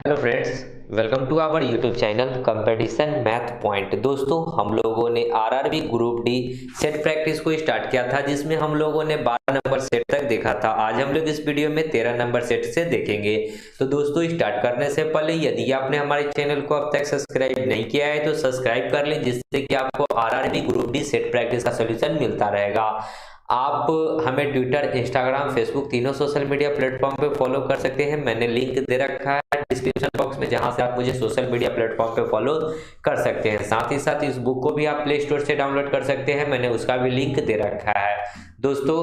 Hello friends, welcome to our YouTube channel competition math point. दोस्तों, हम लोगों ने RRB group D set practice को स्टार्ट किया था, जिसमें हम लोगों ने 12 नंबर सेट तक देखा था। आज हम लोग इस वीडियो में 13 नंबर सेट से देखेंगे। तो दोस्तों, स्टार्ट करने से पहले यदि आपने हमारे चैनल को अब तक सब्सक्राइब नहीं किया है तो सब्सक्राइब कर लें, जिससे कि आपको RRB group D set practice का सोल्यूशन मिलता रहेगा। आप हमें ट्विटर, इंस्टाग्राम, फेसबुक तीनों सोशल मीडिया प्लेटफॉर्म पे फॉलो कर सकते हैं। मैंने लिंक दे रखा है डिस्क्रिप्शन बॉक्स में, जहां से आप मुझे सोशल मीडिया प्लेटफॉर्म पे फॉलो कर सकते हैं। साथ ही साथ इस बुक को भी आप प्ले स्टोर से डाउनलोड कर सकते हैं, मैंने उसका भी लिंक दे रखा है। दोस्तों,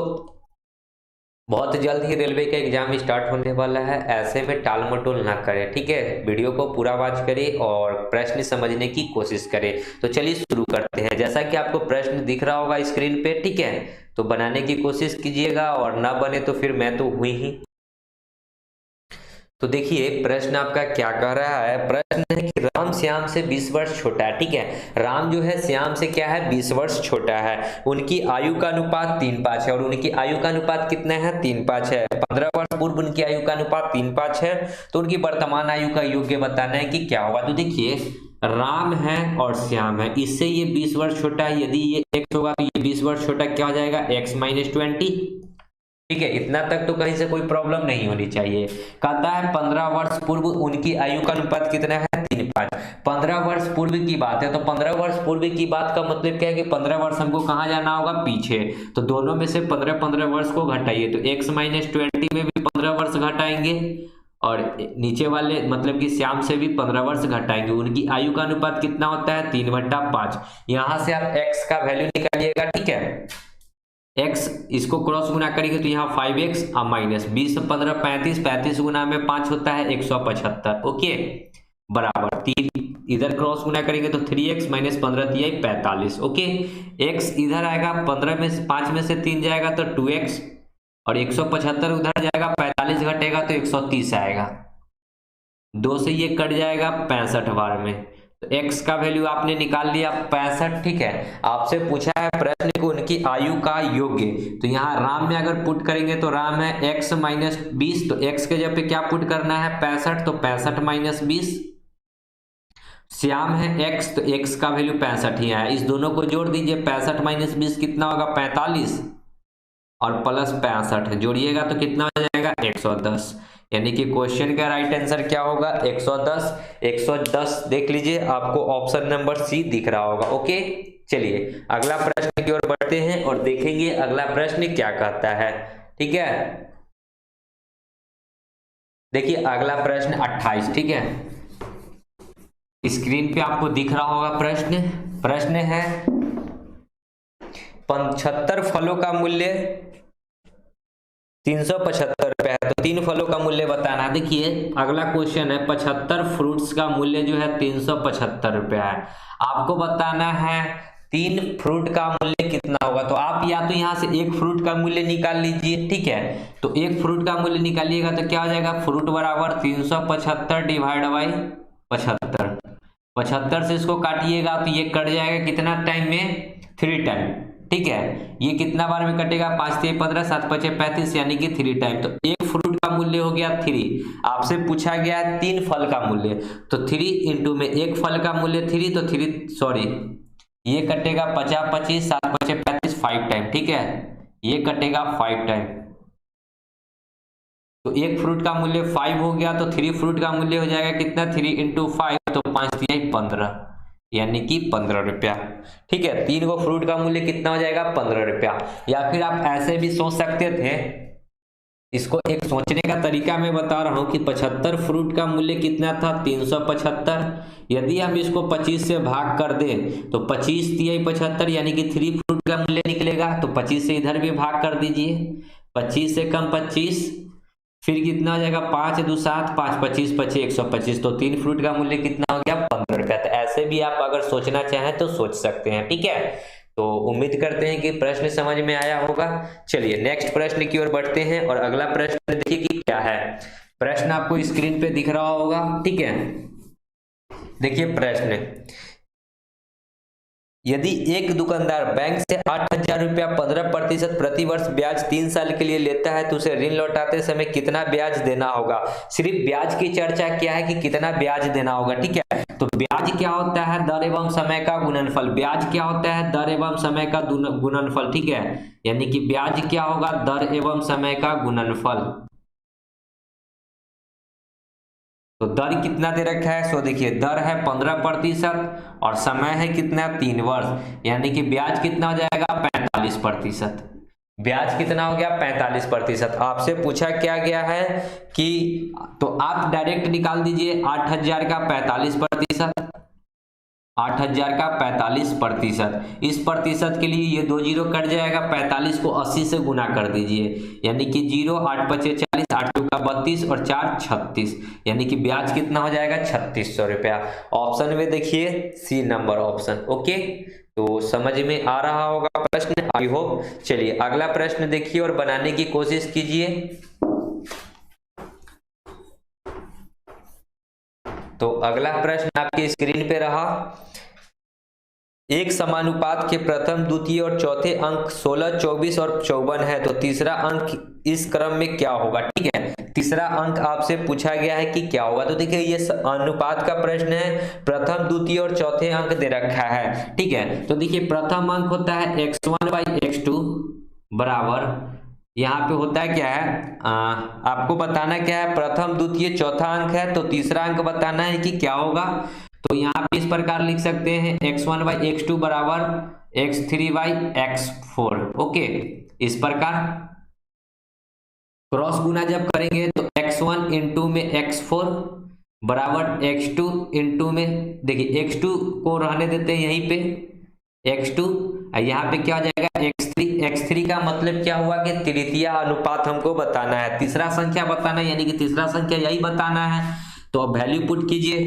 बहुत जल्द ही रेलवे का एग्जाम स्टार्ट होने वाला है, ऐसे में टाल मटोल ना करें, ठीक है। वीडियो को पूरा वॉच करें और प्रश्न समझने की कोशिश करें। तो चलिए शुरू करते हैं। जैसा कि आपको प्रश्न दिख रहा होगा स्क्रीन पे, ठीक है, तो बनाने की कोशिश कीजिएगा और ना बने तो फिर मैं तो हुई ही। तो देखिए, प्रश्न आपका क्या कह रहा है। प्रश्न है कि राम श्याम से 20 वर्ष छोटा है, ठीक है। राम जो है श्याम से क्या है, 20 वर्ष छोटा है। उनकी आयु का अनुपात 3:5 है, और उनकी आयु का अनुपात कितना है, 3:5 है। 15 वर्ष पूर्व उनकी आयु का अनुपात 3:5 है, तो उनकी वर्तमान आयु का योग्य बताना है कि क्या होगा। तो देखिए, राम है और श्याम है, इससे ये 20 वर्ष छोटा है। यदि ये x होगा तो ये 20 वर्ष छोटा क्या हो जाएगा, x-20, ठीक है। इतना तक तो कहीं से कोई प्रॉब्लम नहीं होनी चाहिए। कहता है 15 वर्ष पूर्व उनकी आयु का अनुपात कितना है, 3:5। 15 वर्ष पूर्व की बात है, तो 15 वर्ष पूर्व की बात का मतलब क्या है कि 15 वर्ष हमको कहाँ जाना होगा, पीछे। तो दोनों में से 15-15 वर्ष को घटाइए, तो x-20 में भी 15 वर्ष घटाएंगे, और नीचे वाले मतलब कि श्याम से भी 15 वर्ष घटाएंगे। उनकी आयु का अनुपात कितना होता है, 3/5। यहां से आप x का वैल्यू निकालिएगा, ठीक है। x इसको क्रॉस गुना करेंगे तो यहाँ 5x माइनस 20, 15, 35, 35 गुना में 5 होता है 175, ओके, बराबर 3। इधर क्रॉस गुना करेंगे तो 3x माइनस 15 तिया 45, ओके। x इधर आएगा, 15 में से 5 में से 3 जाएगा तो 2x, और 175 उधर जाएगा, 45 घटेगा तो 130 आएगा। 2 से ये कट जाएगा 65 बार में, तो x का वैल्यू आपने निकाल लिया 65, ठीक है। आपसे पूछा है प्रश्न को उनकी आयु का योग्य, तो यहाँ राम में अगर पुट करेंगे तो राम है x-20, तो x के जगह पे क्या पुट करना है, 65, तो 65-20। श्याम है x, तो x का वैल्यू 65 ही है। इस दोनों को जोड़ दीजिए, 65-20 कितना होगा, 45, और प्लस 65 जोड़िएगा तो कितना हो जाएगा, 110। यानी कि क्वेश्चन का राइट आंसर क्या होगा, 110। 110 देख लीजिए, आपको ऑप्शन नंबर सी दिख रहा होगा, ओके। चलिए अगला प्रश्न की ओर बढ़ते हैं और देखेंगे अगला प्रश्न क्या कहता है, ठीक है। देखिए अगला प्रश्न 28, ठीक है। स्क्रीन पे आपको दिख रहा होगा प्रश्न। प्रश्न है 75 फलों का मूल्य 375 रुपए है, तो 3 फलों का मूल्य बताना। देखिए अगला क्वेश्चन है, 75 फ्रूट्स का मूल्य जो है 375 रुपया है। आपको बताना है 3 फ्रूट का मूल्य कितना होगा। तो आप या तो यहाँ से एक फ्रूट का मूल्य निकाल लीजिए, ठीक है। तो एक फ्रूट का मूल्य निकालिएगा तो क्या हो जाएगा, फ्रूट बराबर 375 डिवाइड बाई 75। 75 से इसको काटिएगा तो ये कट जाएगा कितना टाइम में, 3 टाइम, ठीक है। ये कितना बार में कटेगा, 5×3 15, 7×5 35, यानी कि 3 टाइम। तो एक फ्रूट का मूल्य हो गया 3। आपसे पूछा गया है 3 फल का मूल्य, तो 3 इंटू में एक फल का मूल्य 3, तो 3 सॉरी ये कटेगा 50-25, 7×5 5 टाइम, ठीक है। ये कटेगा 5 टाइम, तो एक फ्रूट का मूल्य 5 हो गया, तो 3 फ्रूट का मूल्य हो जाएगा कितना, 3 इंटू 5, तो 5×3 15, यानी कि 15 रुपया, ठीक है। 3 को फ्रूट का मूल्य कितना हो जाएगा, 15 रुपया। या फिर आप ऐसे भी सोच सकते थे, इसको एक सोचने का तरीका मैं बता रहा हूं कि 75 फ्रूट का मूल्य कितना था, 375। यदि हम इसको 25 से भाग कर दें तो 25×3 75, यानी कि 3 फ्रूट का मूल्य निकलेगा। तो 25 से इधर भी भाग कर दीजिए, 25 से कम 25, फिर कितना हो जाएगा, 5×2 7, 5×25 25 125, तो 3 फ्रूट का मूल्य कितना हो गया, 15 रुपया। तो ऐसे भी आप अगर सोचना चाहें तो सोच सकते हैं, ठीक है। तो उम्मीद करते हैं कि प्रश्न समझ में आया होगा। चलिए नेक्स्ट प्रश्न की ओर बढ़ते हैं और अगला प्रश्न देखिए कि क्या है। प्रश्न आपको स्क्रीन पे दिख रहा होगा, ठीक है। देखिए प्रश्न, यदि एक दुकानदार बैंक से 8,000 रुपया 15% प्रति वर्ष ब्याज 3 साल के लिए लेता है तो उसे ऋण लौटाते समय कितना ब्याज देना होगा। सिर्फ ब्याज की चर्चा क्या है कि कितना ब्याज देना होगा, ठीक है। तो ब्याज क्या होता है, दर एवं समय का गुणनफल। ब्याज क्या होता है, दर एवं समय का गुणनफल, ठीक है। यानी कि ब्याज क्या होगा, दर एवं समय का गुणनफल। तो दर कितना दे रखा है, सो देखिए दर है 15% और समय है कितना, 3 वर्ष, यानी कि ब्याज कितना हो जाएगा, 45%। ब्याज कितना हो गया, 45%। आपसे पूछा क्या गया है कि, तो आप डायरेक्ट निकाल दीजिए 8,000 का 45%, 8,000 का 45%। इस प्रतिशत के लिए ये 2 जीरो कट जाएगा, 45 को 80 से गुना कर दीजिए, यानी कि 0, 8 पचे 40, 8 चौका 32 और 4 36, यानी कि ब्याज कितना हो जाएगा, 3600 रुपया। ऑप्शन में देखिए सी नंबर ऑप्शन। ओके, तो समझ में आ रहा होगा प्रश्न, आई होप। चलिए अगला प्रश्न देखिए और बनाने की कोशिश कीजिए। तो अगला प्रश्न आपकी स्क्रीन पे रहा, एक समानुपात के प्रथम, द्वितीय और चौथे अंक 16, 24 और 54 है, तो तीसरा अंक इस क्रम में क्या होगा, ठीक है। तीसरा अंक आपसे पूछा गया है कि क्या होगा। तो देखिए ये अनुपात का प्रश्न है, प्रथम, द्वितीय और चौथे अंक दे रखा है, ठीक है। तो देखिए प्रथम अंक होता है x1/x2 बराबर, यहाँ पे होता है क्या है, आपको बताना क्या है, प्रथम, द्वितीय, चौथा अंक है, तो तीसरा अंक बताना है कि क्या होगा। तो यहाँ पे इस प्रकार लिख सकते हैं x1/x2 बराबर x3/x4। ओके, इस प्रकार क्रॉस गुना जब करेंगे तो x1 इंटू में x4 बराबर x2 इंटू में, देखिए x2 को रहने देते हैं यहीं पे x2, यहाँ पे क्या हो जाएगा x3। x3 का मतलब क्या हुआ कि तृतीय अनुपात हमको बताना है, तीसरा संख्या बताना है, यानी कि तीसरा संख्या यही बताना है। तो अब वैल्यू पुट कीजिए,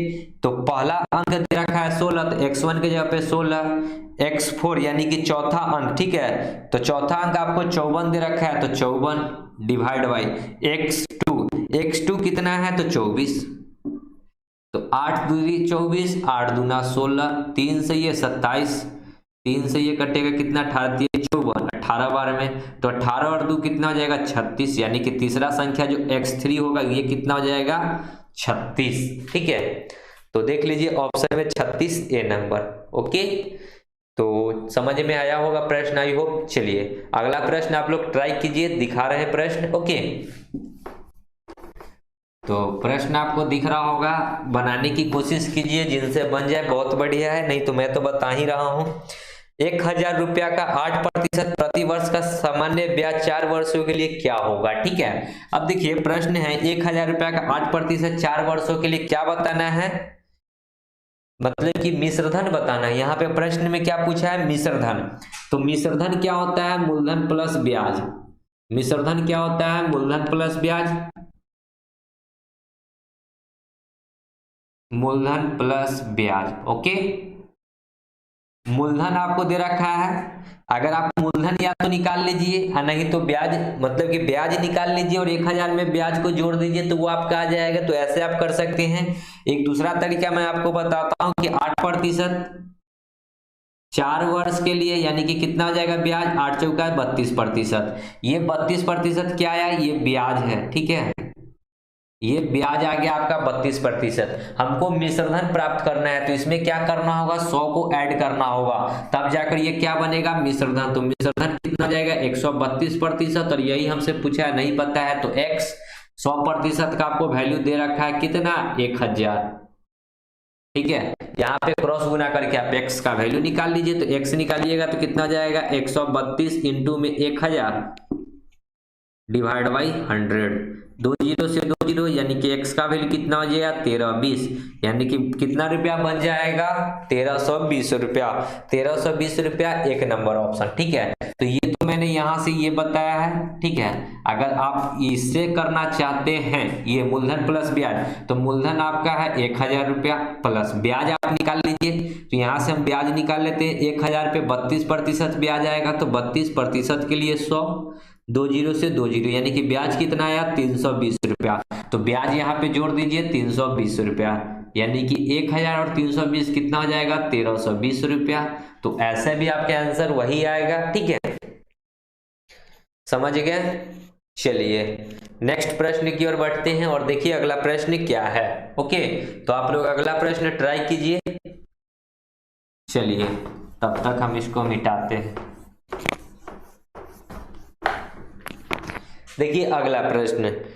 तो पहला अंक दे रखा है 16, तो x1 के जगह पे 16, x4 यानी कि चौथा अंक, ठीक है। तो चौथा अंक आपको 54 दे रखा है, तो 54 डिवाइड बाई x2 कितना है, तो 24, तो 8 दूनी 24, 8 दूना 16, 3 से ये 27, 3 से ये कटेगा कितना, 18 54, 18 बार में, तो 18 और 2 कितना हो जाएगा, 36, यानी कि तीसरा संख्या जो x3 होगा ये कितना हो जाएगा, 36, ठीक है। तो देख लीजिए ऑप्शन में 36 ए नंबर। ओके, तो समझ में आया होगा प्रश्न, आई होप। चलिए अगला प्रश्न आप लोग ट्राई कीजिए, दिखा रहे हैं प्रश्न। ओके, तो प्रश्न आपको दिख रहा होगा, बनाने की कोशिश कीजिए, जिनसे बन जाए बहुत बढ़िया है, नहीं तो मैं तो बता ही रहा हूं। 1,000 रुपया का 8% प्रति वर्ष का सामान्य ब्याज 4 वर्षों के लिए क्या होगा, ठीक है। अब देखिए प्रश्न है 1,000 रुपया का 8% 4 वर्षों के लिए क्या बताना है, मतलब कि मिश्रधन बताना है। यहाँ पे प्रश्न में क्या पूछा है, मिश्रधन। तो मिश्रधन क्या होता है, मूलधन प्लस ब्याज। मिश्रधन क्या होता है, मूलधन प्लस ब्याज, मूलधन प्लस ब्याज। ओके, मूलधन आपको दे रखा है, अगर आप मूलधन या तो निकाल लीजिए नहीं तो ब्याज, मतलब कि ब्याज निकाल लीजिए और 1,000 में ब्याज को जोड़ दीजिए तो वो आपका आ जाएगा। तो ऐसे आप कर सकते हैं। एक दूसरा तरीका मैं आपको बताता हूं कि 8% 4 वर्ष के लिए, यानी कि कितना हो जाएगा ब्याज, 8 चौका 32%। ये 32% क्या आया, ये ब्याज है, ठीक है। ये ब्याज आ गया आपका 32%। हमको मिश्रधन प्राप्त करना है, तो इसमें क्या करना होगा, 100 को ऐड करना होगा, तब जाकर ये क्या बनेगा, मिश्रधन। तो मिश्रधन कितना जाएगा, 132%, और यही हमसे पूछा है, नहीं पता है तो x 100% का आपको वैल्यू दे रखा है कितना, 1,000, ठीक है। यहाँ पे क्रॉस गुना करके आप x का वैल्यू निकाल लीजिए, तो x निकालिएगा तो कितना जाएगा, 132 इंटू में 1,000 डिवाइड बाई 100, 2 जीरो से 2 जीरो, यानी कि x का वैल्यू कितना हो जाएगा, 1320, यानी कि कितना रुपया बन जाएगा, 1320 रुपया। 1320 रुपया एक नंबर ऑप्शन, ठीक है। तो ये तो मैंने यहाँ से ये बताया है, ठीक है। अगर आप इससे करना चाहते हैं, ये मूलधन प्लस ब्याज, तो मूलधन आपका है 1,000 रुपया प्लस ब्याज आप निकाल लीजिए। तो यहाँ से हम ब्याज निकाल लेते हैं, 1,000 पे 32% ब्याज आएगा, तो 32% के लिए 100, 2 जीरो से 2 जीरो, यानी कि ब्याज कितना आया, 320 रुपया। तो ब्याज यहाँ पे जोड़ दीजिए 320 रुपया, यानी कि 1000 और 320 कितना हो जाएगा 1320 रुपया। तो ऐसे भी आपका आंसर वही आएगा, ठीक है, समझ गए। चलिए नेक्स्ट प्रश्न की ओर बढ़ते हैं और देखिए अगला प्रश्न क्या है। ओके, तो आप लोग अगला प्रश्न ट्राई कीजिए। चलिए तब तक हम इसको मिटाते हैं। देखिए अगला प्रश्न है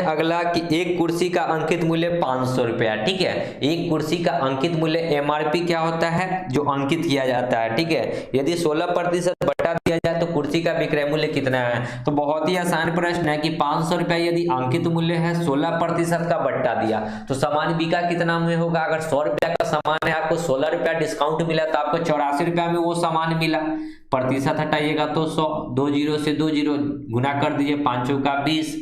अगला कि एक कुर्सी का अंकित मूल्य 500 रुपया, ठीक है। एक कुर्सी का अंकित मूल्य एमआरपी क्या होता है, जो अंकित किया जाता है, ठीक है। यदि 16% बटा दिया जाए तो कुर्सी का विक्रय मूल्य कितना है। तो बहुत ही आसान प्रश्न है कि 500 रुपया यदि अंकित मूल्य है, 16% का बट्टा दिया तो सामान बिका कितना में होगा। अगर 100 रुपया का सामान है, आपको 16 रुपया डिस्काउंट मिला तो आपको 84 रुपया में वो सामान मिला। प्रतिशत हटाइएगा तो 100, 2 जीरो से 2 जीरो गुना कर दीजिए, 5 चौका 20,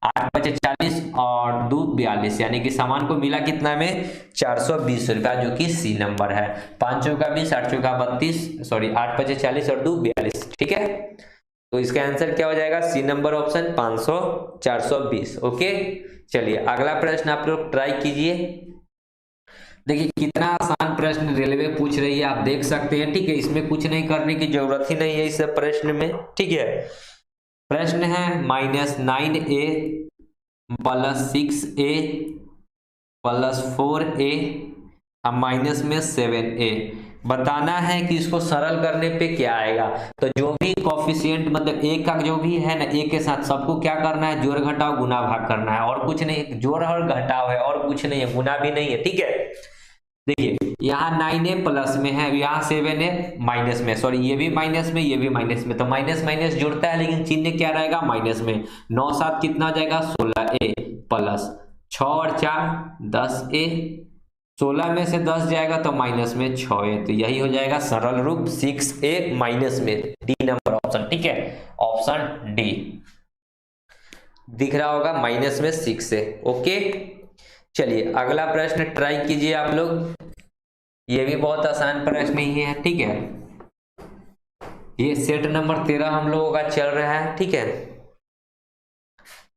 8 पचे 40 और 2 42, यानी कि सामान को मिला कितना में 420 रुपया, जो कि सी नंबर है। 5 चौका 20, 8 चौका 32, सॉरी 8 पचे 40 और 2 42, ठीक है। तो इसका आंसर क्या हो जाएगा, सी नंबर ऑप्शन 500 420। ओके, चलिए अगला प्रश्न आप लोग ट्राई कीजिए। देखिए कितना आसान प्रश्न रेलवे पूछ रही है, आप देख सकते हैं, ठीक है। इसमें कुछ नहीं करने की जरूरत ही नहीं है इस प्रश्न में, ठीक है। प्रश्न है -9a + 6a + 4a अब माइनस में 7a। बताना है कि इसको सरल करने पे क्या आएगा। तो जो भी कोफिशिएंट मतलब a का जो भी है ना, a के साथ सबको क्या करना है, जोड़ घटाव गुना भाग करना है, और कुछ नहीं। जोड़ और घटाव है और कुछ नहीं है, गुना भी नहीं है, ठीक है। देखिए यहाँ 9a प्लस में है, यहाँ 7a माइनस में, सॉरी ये भी माइनस में, ये भी माइनस में, तो माइनस माइनस जुड़ता है लेकिन चिन्ह क्या रहेगा, माइनस में। 9 7 कितना हो जाएगा 16a प्लस 6 और 4 10a, 16 में से 10 जाएगा तो माइनस में 6a, तो यही हो जाएगा सरल रूप 6a माइनस में, डी नंबर ऑप्शन, ठीक है। ऑप्शन डी दिख रहा होगा, माइनस में 6a। ओके, चलिए अगला प्रश्न ट्राई कीजिए आप लोग। ये भी बहुत आसान प्रश्न ही है, ठीक है। ये सेट नंबर 13 हम लोगों का चल रहा है, ठीक है।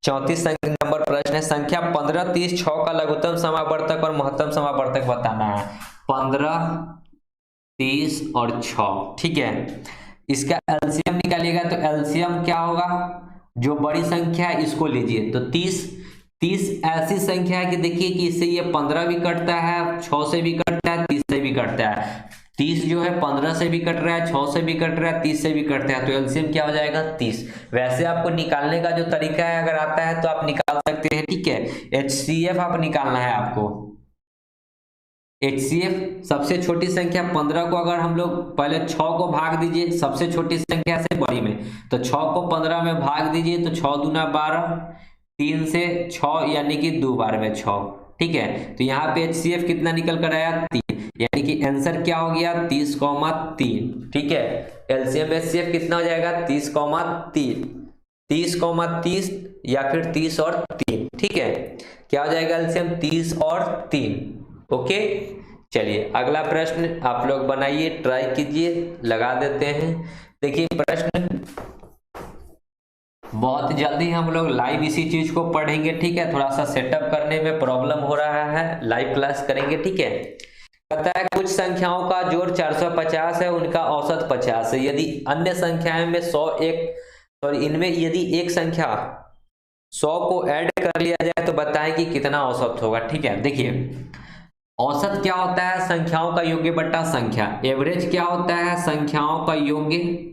34 नंबर प्रश्न है, संख्या 15 30 6 का लघुत्तम समावर्तक और महत्तम समावर्तक बताना है। 15 30 और 6, ठीक है। इसका एलसीएम निकालिएगा तो एलसीएम क्या होगा, जो बड़ी संख्या है इसको लीजिए। तो 30 ऐसी संख्या है कि देखिए कि इससे ये 15 भी कटता है, 6 से भी कटता है, 30 से भी कटता है। 30 जो है 15 से भी कट रहा है, 6 से भी कट रहा है, 30 से भी कटता है, तो एलसीएम क्या हो जाएगा 30। वैसे आपको निकालने का जो तरीका है अगर आता है तो आप निकाल सकते हैं, ठीक है। एचसीएफ आप निकालना है आपको। एचसीएफ सबसे छोटी संख्या 15 को अगर हम लोग पहले 6 को भाग दीजिए सबसे छोटी संख्या से बड़ी में, तो 6 को 15 में भाग दीजिए तो 6 दूना 12, 3 से 6 यानी कि 2 बार में 6, ठीक है। तो यहाँ पे एचसीएफ कितना निकल कर आया 3, यानी कि आंसर क्या हो गया 30,3, ठीक है। एलसीएम एचसीएफ कितना हो जाएगा 30,3, 30,30 या फिर 30 और 3, ठीक है। क्या हो जाएगा एलसीएम 30 और 3। ओके, चलिए अगला प्रश्न आप लोग बनाइए, ट्राई कीजिए, लगा देते हैं। देखिए प्रश्न बहुत जल्दी हम लोग लाइव इसी चीज को पढ़ेंगे, ठीक है। थोड़ा सा सेटअप करने में प्रॉब्लम हो रहा है, लाइव क्लास करेंगे, ठीक है। कहता है कुछ संख्याओं का जोड़ 450 है, उनका औसत 50 है। यदि अन्य संख्याएं में 101 और इनमें यदि एक संख्या 100 को ऐड कर लिया जाए तो बताएं कि कितना औसत होगा, ठीक है। देखिए औसत क्या होता है, संख्याओं का योग्य बट्टा संख्या। एवरेज क्या होता है, संख्याओं का योग्य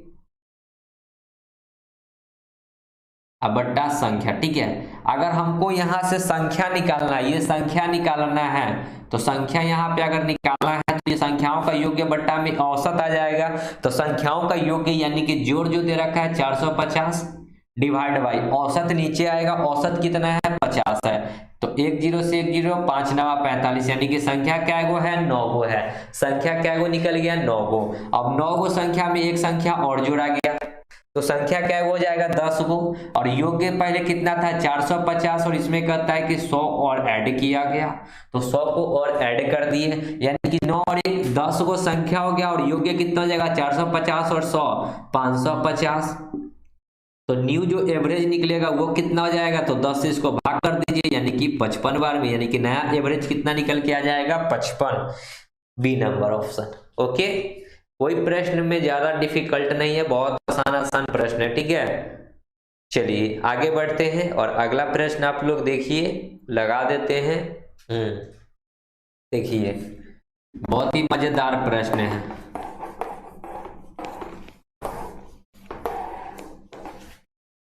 बट्टा संख्या, ठीक है। अगर हमको यहां से संख्या निकालना है, ये संख्या निकालना है, तो संख्या यहाँ पे अगर निकालना है तो ये संख्याओं का योग्य बट्टा में औसत आ जाएगा। तो संख्याओं का योग्य यानी कि जोड़ जो दे रखा है 450 डिवाइड बाई औसत नीचे आएगा, औसत कितना है 50 है। तो 1 0 से 1 0, 5 9 45, यानी कि संख्या क्या गो है 9 गो है। संख्या क्या गो निकल गया 9 गो। अब 9 गो संख्या में एक संख्या और जोड़ा गया तो संख्या क्या हो जाएगा 10 गो। और योग्य पहले कितना था 450 और इसमें कहता है कि 100 और ऐड किया गया, तो 100 को और ऐड कर दिए, यानी कि 9 और 1 10 गो संख्या हो गया। और योग्य कितना हो जाएगा 450 और 100 550, तो न्यू जो एवरेज निकलेगा वो कितना हो जाएगा, तो 10 से इसको भाग कर दीजिए यानी कि 55 बार में, यानी कि नया एवरेज कितना निकल के आ जाएगा 55, बी नंबर ऑप्शन। ओके, कोई प्रश्न में ज्यादा डिफिकल्ट नहीं है, बहुत आसान आसान प्रश्न है, ठीक है। चलिए आगे बढ़ते हैं और अगला प्रश्न आप लोग देखिए, लगा देते हैं। देखिए बहुत ही मजेदार प्रश्न है।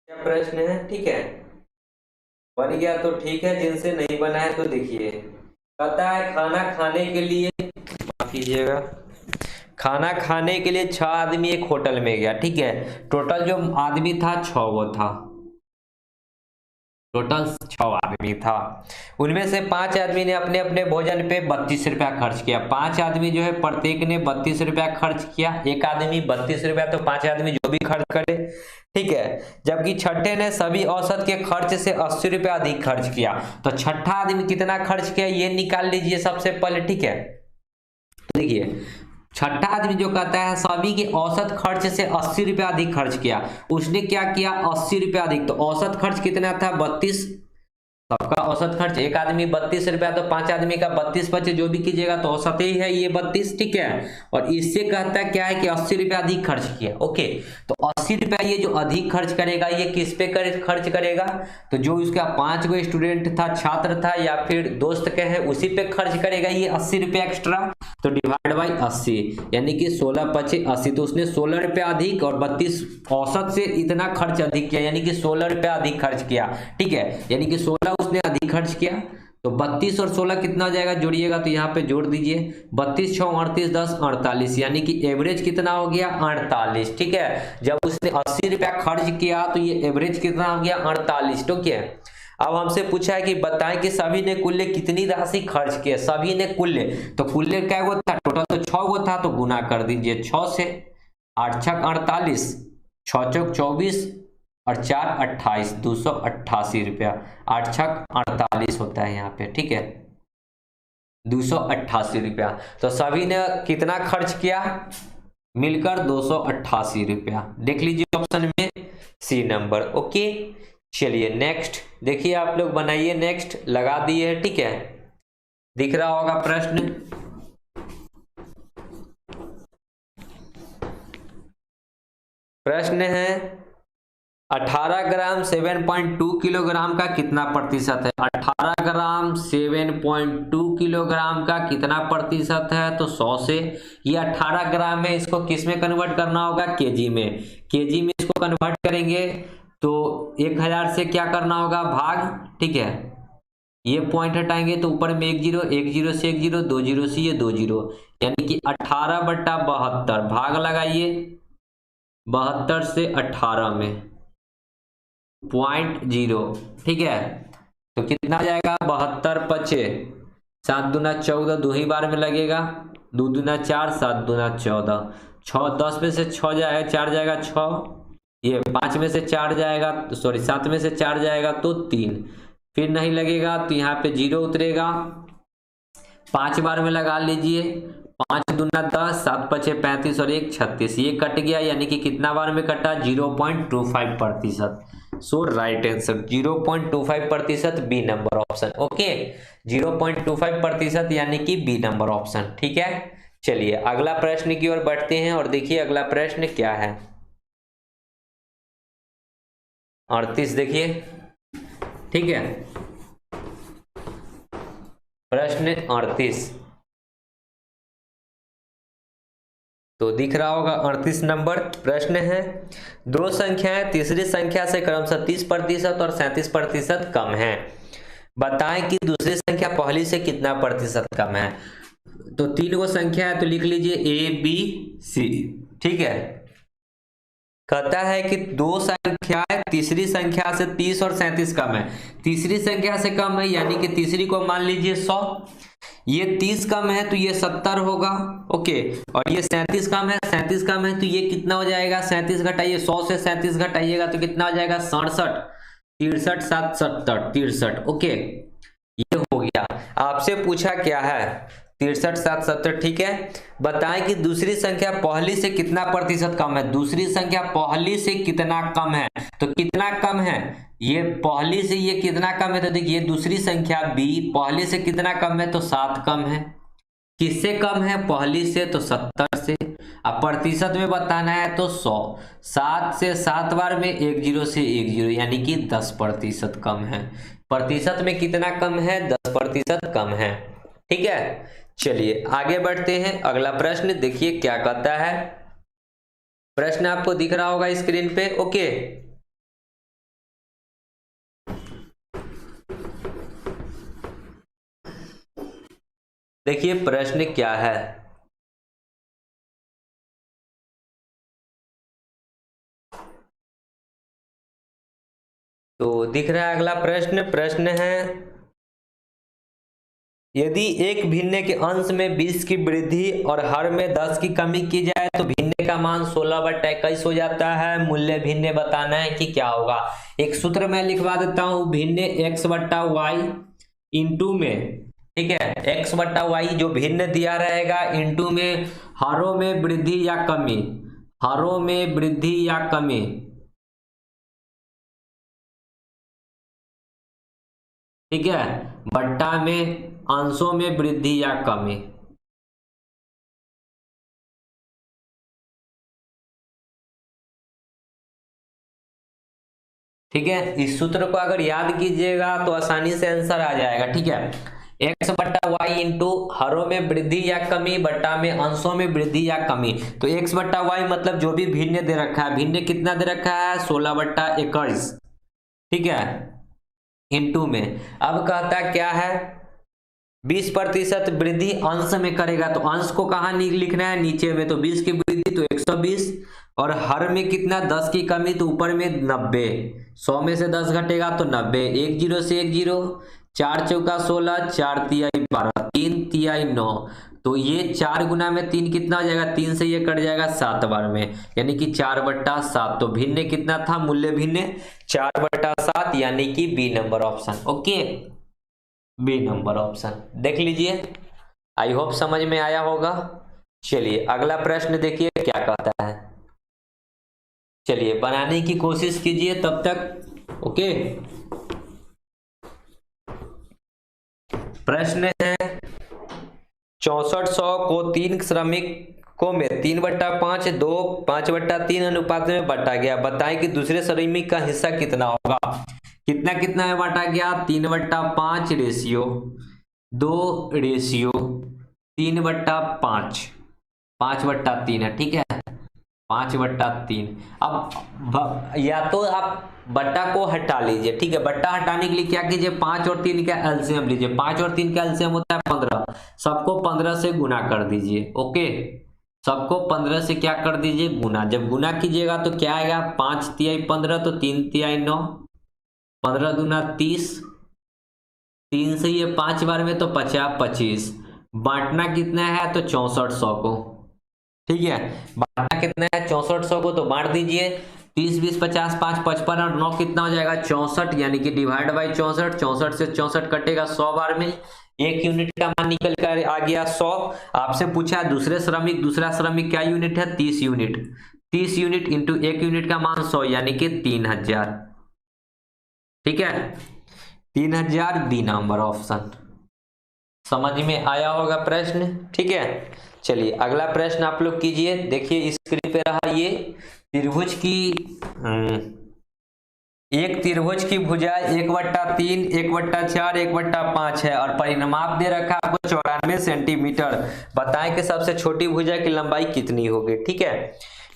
क्या प्रश्न है, ठीक है, बन गया तो ठीक है, जिनसे नहीं बना है तो देखिए। कहता है खाना खाने के लिए, माफ कीजिएगा, खाना खाने के लिए 6 आदमी एक होटल में गया, ठीक है। टोटल जो आदमी था 6 वो था, टोटल 6 आदमी था। उनमें से 5 आदमी ने अपने अपने भोजन पे 32 रुपया खर्च किया। 5 आदमी जो है प्रत्येक ने 32 रुपया खर्च किया, एक आदमी 32 रुपया, तो 5 आदमी जो भी खर्च करे, ठीक है। जबकि छठे ने सभी औसत के खर्च से 80 रुपया अधिक खर्च किया। तो छठा आदमी कितना खर्च किया ये निकाल लीजिए सबसे पहले, ठीक है। देखिए छठा आदमी जो कहता है सभी के औसत खर्च से 80 रुपया अधिक खर्च किया, उसने क्या किया 80 रुपया अधिक, तो औसत खर्च कितना था 32, सबका औसत खर्च, एक आदमी 32 रुपया, तो 5 आदमी का 32 बचे, जो भी कीजिएगा तो औसत ही है ये 32, ठीक है। और इससे कहता क्या है कि 80 रुपया अधिक खर्च किया। ओके, तो 80 रुपया ये जो अधिक खर्च करेगा ये किस पे खर्च करेगा, तो जो उसका 5 गो स्टूडेंट था, छात्र था या फिर दोस्त के हैं उसी पे खर्च करेगा ये 80 रुपया एक्स्ट्रा। तो डिवाइड बाई 80 यानी कि 16 पचे 80, तो उसने 16 रुपया अधिक और 32 औसत से इतना खर्च अधिक किया, यानी कि 16 रुपया अधिक खर्च किया, ठीक है। यानी कि 16 उसने अधिक खर्च किया, तो 32 और 16 कितना हो जाएगा, जोड़िएगा तो यहाँ पे जोड़ दीजिए, 32 6 38 10 48, यानी कि एवरेज कितना हो गया 48, ठीक है। जब उसने 80 रुपया खर्च किया तो ये एवरेज कितना हो गया 48, ठीक है। अब हमसे पूछा है कि बताएं कि सभी ने कुल कितनी राशि खर्च की, सभी ने कुल, तो कुल क्या वो था, टोटल तो 6 वो था, तो गुना कर दीजिए 6 से, 8 छक 48, 6 चौक 24 और 4 28, 288 रुपया, 8 छक 48 होता है यहाँ पे, ठीक है, 288 रुपया। तो सभी ने कितना खर्च किया मिलकर 288 रुपया, देख लीजिए ऑप्शन में सी नंबर। ओके, चलिए नेक्स्ट देखिए, आप लोग बनाइए, नेक्स्ट लगा दिए, ठीक है, दिख रहा होगा प्रश्न। प्रश्न है 18 ग्राम 7.2 किलोग्राम का कितना प्रतिशत है, 18 ग्राम 7.2 किलोग्राम का कितना प्रतिशत है, तो 100 से, ये 18 ग्राम है, इसको किस में कन्वर्ट करना होगा केजी में, केजी में इसको कन्वर्ट करेंगे तो 1000 से क्या करना होगा भाग, ठीक है। ये पॉइंट हटाएंगे तो ऊपर में 1 0, 1 0 से 1 0, 2 0 से ये 2 0, यानी कि 18/72 भाग लगाइए 72 से 18 में 0.0, ठीक है। तो कितना आ जाएगा 72 पचे 7 दूना 14, 2 ही बार में लगेगा, 2 दूना 4, 7 दूना 14, 6 10 में से 6 जाएगा 4 जाएगा 6, ये 5 में से 4 जाएगा, सॉरी 7 में से 4 जाएगा तो 3, फिर नहीं लगेगा तो यहाँ पे 0 उतरेगा, 5 बार में लगा लीजिए, 5 दूना 10, 7 पचे 35 और 1 36, ये कट गया, यानी कि कितना बार में कटा 0.25%। So right answer 0.25%, B number option. Okay, 0.25% यानी कि बी नंबर ऑप्शन, ठीक है। चलिए अगला प्रश्न की ओर बढ़ते हैं और देखिए अगला प्रश्न क्या है, 38 देखिए, ठीक है। प्रश्न 38 तो दिख रहा होगा 38 नंबर प्रश्न है, दो संख्याएं तीसरी संख्या से क्रमशः 30% और 37% कम है, बताएं कि दूसरी संख्या पहली से कितना प्रतिशत कम है। तो 3 गो संख्या है तो लिख लीजिए A B C, ठीक है। कहता है कि दो संख्याएं तीसरी संख्या से 30 और 37 कम है, तीसरी संख्या से कम है यानी कि तीसरी को मान लीजिए 100, ये 30 कम है तो ये 70 होगा, ओके। और ये 37 कम है, 37 कम है तो ये कितना हो जाएगा, 37 घटाइए 100 से 37 घटाइएगा तो कितना हो जाएगा 67, 63 7 70 63, ओके। ये हो गया। आपसे पूछा क्या है 63 7 70, ठीक है। बताएं कि दूसरी संख्या पहली से कितना प्रतिशत कम है। दूसरी संख्या पहली से कितना कम है, तो कितना कम है, ये पहली से ये कितना कम है, तो देखिए दूसरी संख्या b पहली से कितना कम है, तो 7 कम है। किससे कम है, पहली से, तो 70 से। अब प्रतिशत में बताना है तो 100, 7 से 7 बार में 10 से 10, यानी कि 10% कम है। प्रतिशत में कितना कम है, 10% कम है, ठीक है। चलिए आगे बढ़ते हैं, अगला प्रश्न देखिए क्या कहता है। प्रश्न आपको दिख रहा होगा स्क्रीन पे, ओके। देखिए प्रश्न क्या है, तो दिख रहा है अगला प्रश्न। प्रश्न है, यदि एक भिन्ने के अंश में 20 की वृद्धि और हर में 10 की कमी की जाए तो भिन्ने का मान 16/21 हो जाता है। मूल्य भिन्ने बताना है कि क्या होगा। एक सूत्र मैं लिखवा देता हूं, भिन्ने x/y इंटू में, ठीक है, x/y जो भिन्न दिया रहेगा इंटू में हरों में वृद्धि या कमी, हरों में वृद्धि या कमी, ठीक है, बट्टा में अंशों में वृद्धि या कमी। ठीक है, इस सूत्र को अगर याद कीजिएगा तो आसानी से आंसर आ जाएगा, ठीक है। x/y इंटू हरों में वृद्धि या कमी बट्टा में अंशों में वृद्धि या कमी। तो x/y मतलब जो भी भिन्न दे रखा है, भिन्न कितना दे रखा है, 16/21, ठीक है, इंटू में। अब कहता क्या है, 20% वृद्धि अंश में करेगा, तो अंश को कहाँ लिखना है, नीचे में, तो 20 की वृद्धि तो 120, और हर में कितना, 10 की कमी, तो ऊपर में 90, 100 में से 10 घटेगा तो 90, 10 से 10, 4 चौका 16, 4 तिहाई 12, 3 तिहाई 9, तो ये 4 गुना में 3 कितना हो जाएगा, 3 से ये कट जाएगा 7 बार में, यानी कि 4/7। तो भिन्न कितना था, मूल्य भिन्न 4/7, यानी कि B number option, okay, B number option देख लीजिए। आई होप समझ में आया होगा। चलिए अगला प्रश्न देखिए क्या कहता है। चलिए बनाने की कोशिश कीजिए तब तक, ओके। प्रश्न है, 6400 को 3 श्रमिकों में 3/5 2 5/3 अनुपात में बांटा गया। बताएं कि दूसरे श्रमिक का हिस्सा कितना होगा। कितना कितना में बांटा गया, 3/5 रेशियो 2 रेशियो 3/5, 5/3 है, ठीक है, 5/3। अब या तो आप बट्टा को हटा लीजिए, ठीक है। बट्टा हटाने के लिए क्या कीजिए, 5 और 3 का एलसीएम लीजिए। 5 और 3 का एलसीएम होता है 15, सबको 15 से गुना कर दीजिए, ओके। सबको 15 से क्या कर दीजिए, गुना। जब गुना कीजिएगा तो क्या आएगा, 5 तिहाई 15, तो 3 तिहाई 9, 15 दूना 30, 3 से ये 5 बार में तो 50 25। बांटना कितना है, तो 6400 को, ठीक है। बांटना कितना है, 6400 को, तो बांट दीजिए। 30 20 50 5 55 और 9 कितना हो जाएगा, 64, यानी कि डिवाइड बाई 64। 64 से 64 कटेगा 100 बार में, 1 यूनिट का मान निकल कर आ गया 100। आपसे पूछा दूसरा श्रमिक क्या यूनिट है, 30 यूनिट। 30 यूनिट इंटू 1 यूनिट का मान 100, यानी कि 3000, ठीक है, 3000 बी नंबर ऑप्शन। समझ में आया होगा प्रश्न, ठीक है। चलिए अगला प्रश्न आप लोग कीजिए। देखिए स्क्रीन पे रहा, ये त्रिभुज की एक त्रिभुज की भुजाएं 1/3 1/4 1/5 है और परिमाप दे रखा है आपको 94 सेंटीमीटर। बताएं कि सबसे छोटी भुजा की लंबाई कितनी होगी, ठीक है।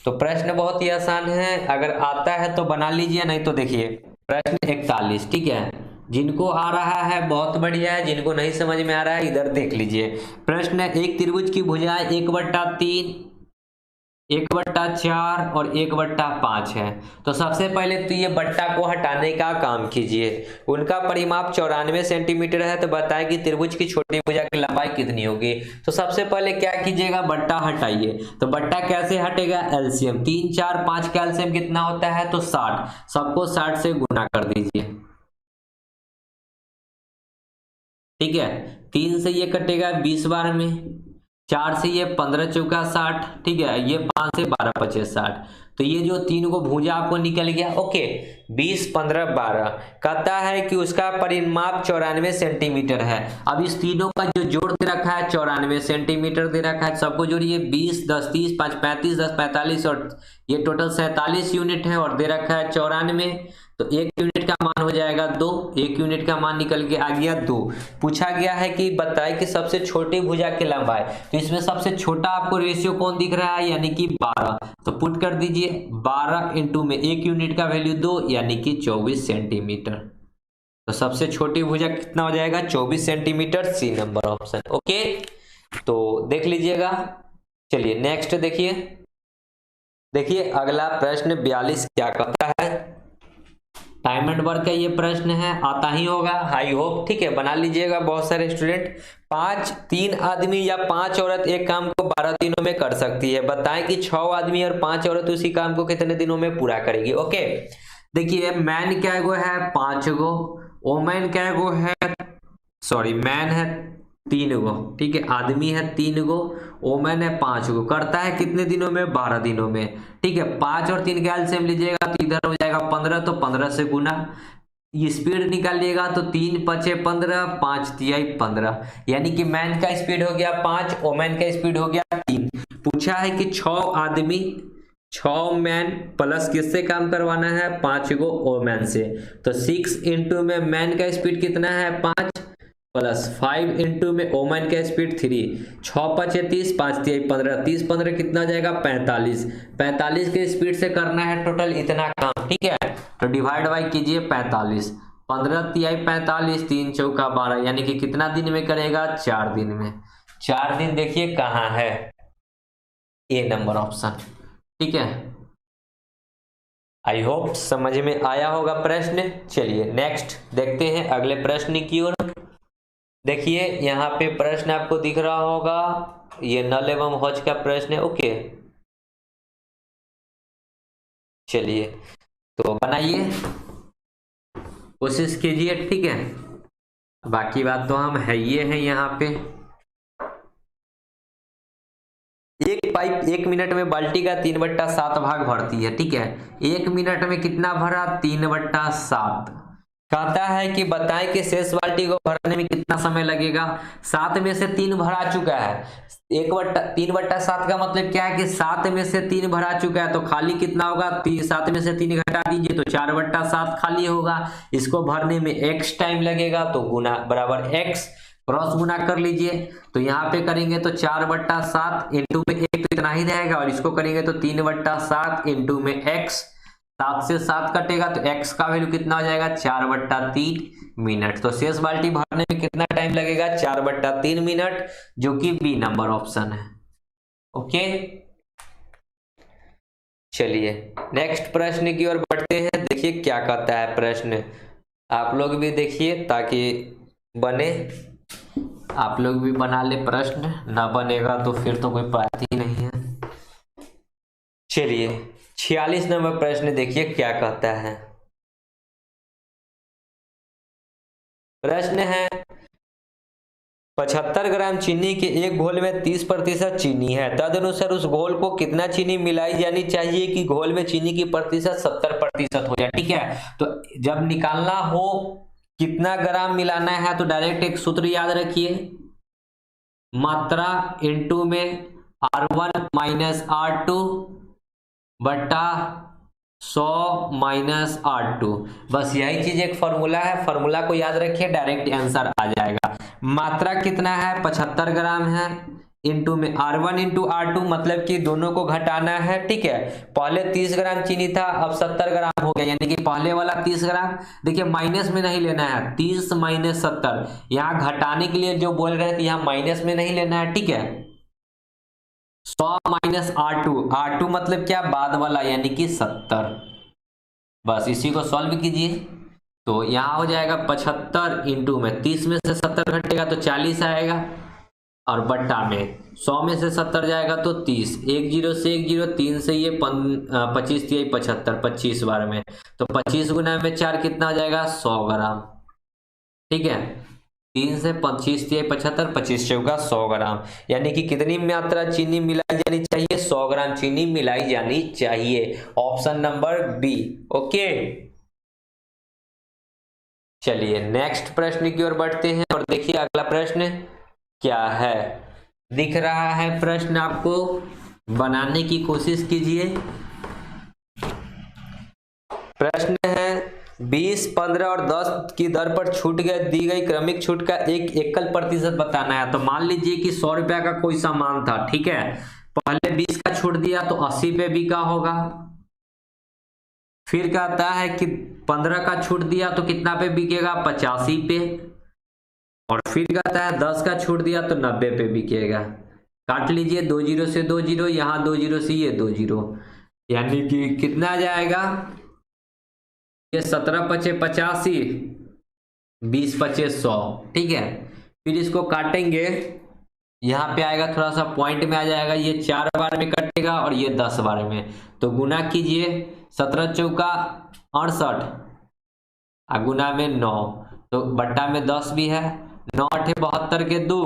तो प्रश्न बहुत ही आसान है, अगर आता है तो बना लीजिए, नहीं तो देखिए प्रश्न 41, ठीक है। जिनको आ रहा है बहुत बढ़िया है, जिनको नहीं समझ में आ रहा है इधर देख लीजिए। प्रश्न है, एक त्रिभुज की भुजाएं 1/3 1/4 और 1/5 है। तो सबसे पहले तो ये बट्टा को हटाने का काम कीजिए। उनका परिमाप 94 सेंटीमीटर है, तो बताएं कि त्रिभुज की छोटी भुजा की लंबाई कितनी होगी। तो सबसे पहले क्या कीजिएगा, बट्टा हटाइए। तो बट्टा कैसे हटेगा, एलसीएम 3 4 5 का एलसीएम कितना होता है, तो 60, सबको 60 से गुना कर दीजिए, ठीक है। 3 से ये कटेगा 20 बार में, 4 से ये 15 चौका 60, ठीक है, ये 5 से 12 पचे 60। तो ये जो 3 को भुजा आपको निकल गया। ओके, 20 15 12 कहता है कि उसका परिमाप 94 सेंटीमीटर है। अब इस तीनों का जो जोड़ दे रखा है 94 सेंटीमीटर दे रखा है, सबको जोड़िए 20 10 30 5 35 10 45 और ये टोटल 47 यूनिट है और दे रखा है 94। तो 1 यूनिट का मान हो जाएगा 2, 1 यूनिट का मान निकल के आ गया 2। पूछा गया है कि बताए कि सबसे छोटी भुजा की लंबाई, तो इसमें सबसे छोटा आपको रेशियो कौन दिख रहा है, यानी कि 12। तो पुट कर दीजिए 12 इंटू में 1 यूनिट का वैल्यू 2 यानी कि 24 सेंटीमीटर। तो सबसे छोटी भुजा कितना हो जाएगा, 24 centimetre, C number option. Okay, तो देख लीजिएगा। चलिए नेक्स्ट देखिए अगला प्रश्न 42 क्या कहता है। टाइम एंड वर्क का ये प्रश्न है, आता ही होगा आई होप, ठीक है, बना लीजिएगा बहुत सारे स्टूडेंट। 3 आदमी या 5 औरत एक काम को 12 दिनों में कर सकती है, बताएं कि 6 आदमी और 5 औरत उसी काम को कितने दिनों में पूरा करेगी। ओके, देखिए मैन क्या गो है 5 गो, वोमेन क्या गो है, सॉरी मैन है 3 गो, ठीक है, आदमी है 3 गो, वोमेन है 5 गो, करता है कितने दिनों में, 12 दिनों में, ठीक है। 5 और 3 का एलसीएम लीजिएगा तो इधर हो जाएगा 15, तो 15 से गुना, ये स्पीड निकालिएगा तो 3 पचे 15, 5 तिहाई 15, यानी कि मैन का स्पीड हो गया 5, वोमेन का स्पीड हो गया 3। पूछा है कि 6 आदमी 6 मैन प्लस किससे काम करवाना है, 5 गो वोमेन से। तो 6 इंटू में मैन का स्पीड कितना है 5 प्लस 5 इंटू में वोमेन का स्पीड 3, 6 पचे 30, 5 तिहाई 15, 30 15 कितना हो जाएगा 45। 45 के स्पीड से करना है टोटल इतना काम, ठीक है। तो डिवाइड बाई कीजिए 45, 15 तिहाई 45, 3 चौका 12, यानी कि कितना दिन में करेगा, 4 दिन में। 4 दिन देखिए कहाँ है, ए नंबर ऑप्शन, ठीक है। आई होप समझ में आया होगा प्रश्न। चलिए नेक्स्ट देखते हैं अगले प्रश्न की ओर। देखिए यहाँ पे प्रश्न आपको दिख रहा होगा, ये नल एवं हौज का प्रश्न है। ओके, चलिए तो बनाइए, कोशिश कीजिए, ठीक है। बाकी बात तो हम है ये हैं यहाँ पे। एक पाइप 1 मिनट में बाल्टी का 3/7 भाग भरती है, ठीक है। 1 मिनट में कितना भरा, 3/7। कहता है कि बताएं कि शेष बाल्टी को भरने में कितना समय लगेगा। 7 में से 3 भरा चुका है, 3/7 का मतलब क्या है कि 7 में से 3 भरा चुका है, तो खाली कितना होगा, 7 में से 3 घटा दीजिए तो 4/7 खाली होगा। इसको भरने में x टाइम लगेगा, तो गुना बराबर x, क्रॉस गुना कर लीजिए। तो यहाँ पे करेंगे तो 4/7 इंटू में 1 तो इतना ही रहेगा, और इसको करेंगे तो 3/7 इंटू में x, 7 से 7 कटेगा तो x का वैल्यू कितना हो जाएगा, 4/3 मिनट। तो शेष बाल्टी भरने में कितना टाइम लगेगा, 4/3 मिनट, जो कि बी नंबर ऑप्शन है। ओके, चलिए नेक्स्ट प्रश्न की ओर बढ़ते हैं। देखिए क्या कहता है प्रश्न, आप लोग भी देखिए ताकि बने, आप लोग भी बना ले प्रश्न, ना बनेगा तो फिर तो कोई बात ही नहीं है। चलिए 46 नंबर प्रश्न देखिए क्या कहता है। प्रश्न है 75 ग्राम चीनी के एक घोल में 30% चीनी है, तदनुसार उस घोल को कितना चीनी मिलाई जानी चाहिए कि घोल में चीनी की प्रतिशत 70% हो जाए, ठीक है। तो जब निकालना हो कितना ग्राम मिलाना है, तो डायरेक्ट एक सूत्र याद रखिए, मात्रा इंटू में R1 माइनस R2 बटा 100 माइनस R2, बस यही चीज एक फॉर्मूला है, फॉर्मूला को याद रखिए, डायरेक्ट आंसर आ जाएगा। मात्रा कितना है 75 ग्राम है, इंटू में R1 इंटू R2, मतलब कि दोनों को घटाना है, ठीक है। पहले 30 ग्राम चीनी था, अब 70 ग्राम हो गया, यानी कि पहले वाला 30 ग्राम, देखिए माइनस में नहीं लेना है, 30 माइनस 70, यहाँ घटाने के लिए जो बोल रहे थे यहाँ माइनस में नहीं लेना है, ठीक है। 100 माइनस R2 मतलब क्या, बाद वाला, यानी कि 70, बस इसी को सॉल्व कीजिए। तो यहाँ हो जाएगा 75 इंटू में 30 में से 70 घटेगा तो 40 आएगा, और बट्टा में 100 में से 70 जाएगा तो 30, 1 0 से 1 0, 3 से ये 25 तिहाई 75, 25 बार में, तो 25 गुना में 4 कितना हो जाएगा, 100 ग्राम, ठीक है। 3 से 25 तिया 75, 25 चौका 100 ग्राम। यानी कि कितनी मात्रा चीनी मिलाई जानी चाहिए? 100 ग्राम चीनी मिलाई जानी चाहिए। Option number B. ओके, चलिए नेक्स्ट प्रश्न की ओर बढ़ते हैं और देखिए अगला प्रश्न क्या है। दिख रहा है प्रश्न आपको? बनाने की कोशिश कीजिए। प्रश्न है 20, 15 और 10 की दर पर छूट दी गई क्रमिक छूट का एक एकल प्रतिशत बताना है। तो मान लीजिए कि 100 रुपया का कोई सामान था, ठीक है, पहले 20 का छूट दिया तो 80 पे बिका होगा। फिर कहता है कि 15 का छूट दिया तो कितना पे बिकेगा? 85 पे। और फिर कहता है 10 का छूट दिया तो 90 पे बिकेगा। काट लीजिए, 2 जीरो से 2 जीरो, यहाँ 2 जीरो से ये 2 जीरो, यानी कि कितना आ जाएगा? ये 17 पचे 85, 20 पचे 100, ठीक है। फिर इसको काटेंगे, यहाँ पे आएगा थोड़ा सा पॉइंट में आ जाएगा, ये 4 बार में कटेगा और ये 10 बार में। तो गुना कीजिए, 17 चौका 68, गुना में 9, तो बट्टा में 10 भी है, 9 अठे 72 के 2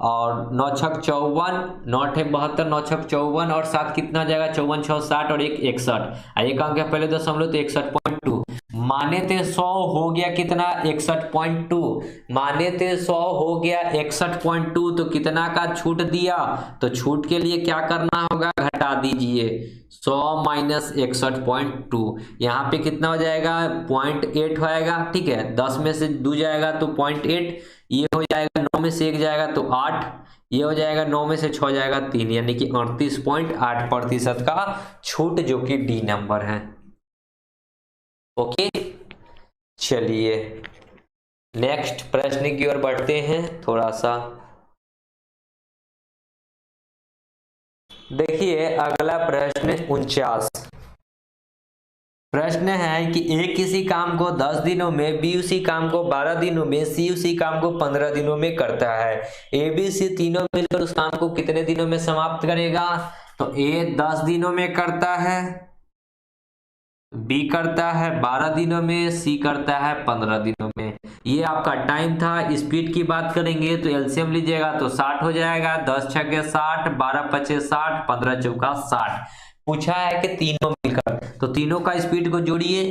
और 9 छक 54, 9 अठे 72, 9 छक 54 और 7 कितना हो जाएगा? 54 6 60 और 1 61। एक अंक है पहले दशमलव, तो 61.2। माने थे 100, हो गया कितना? 61.2। माने थे 100, हो गया 61.2। तो कितना का छूट दिया? तो छूट के लिए क्या करना होगा? घटा दीजिए, 100 माइनस 61.2, यहाँ पे कितना हो जाएगा? 0.8 होएगा, ठीक है। 10 में से 2 जाएगा तो 0.8, ये हो जाएगा 9 में से 1 जाएगा तो 8, ये हो जाएगा 9 में से 6 जाएगा 3, यानी कि 38.8% का छूट, जो कि डी नंबर है। ओके, चलिए नेक्स्ट प्रश्न की ओर बढ़ते हैं थोड़ा सा। देखिए अगला प्रश्न 49। प्रश्न है कि ए किसी काम को 10 दिनों में, बी उसी काम को 12 दिनों में, सी उसी काम को 15 दिनों में करता है। ए बी सी तीनों मिलकर उस काम को कितने दिनों में समाप्त करेगा? तो ए 10 दिनों में करता है, बी करता है 12 दिनों में, सी करता है 15 दिनों में। ये आपका टाइम था। स्पीड की बात करेंगे तो एलसीएम लीजिएगा तो 60 हो जाएगा, 10 छके 60, 12 पचे 60, 15 चौका 60। पूछा है कि तीनों मिलकर, तो तीनों का स्पीड को जोड़िए,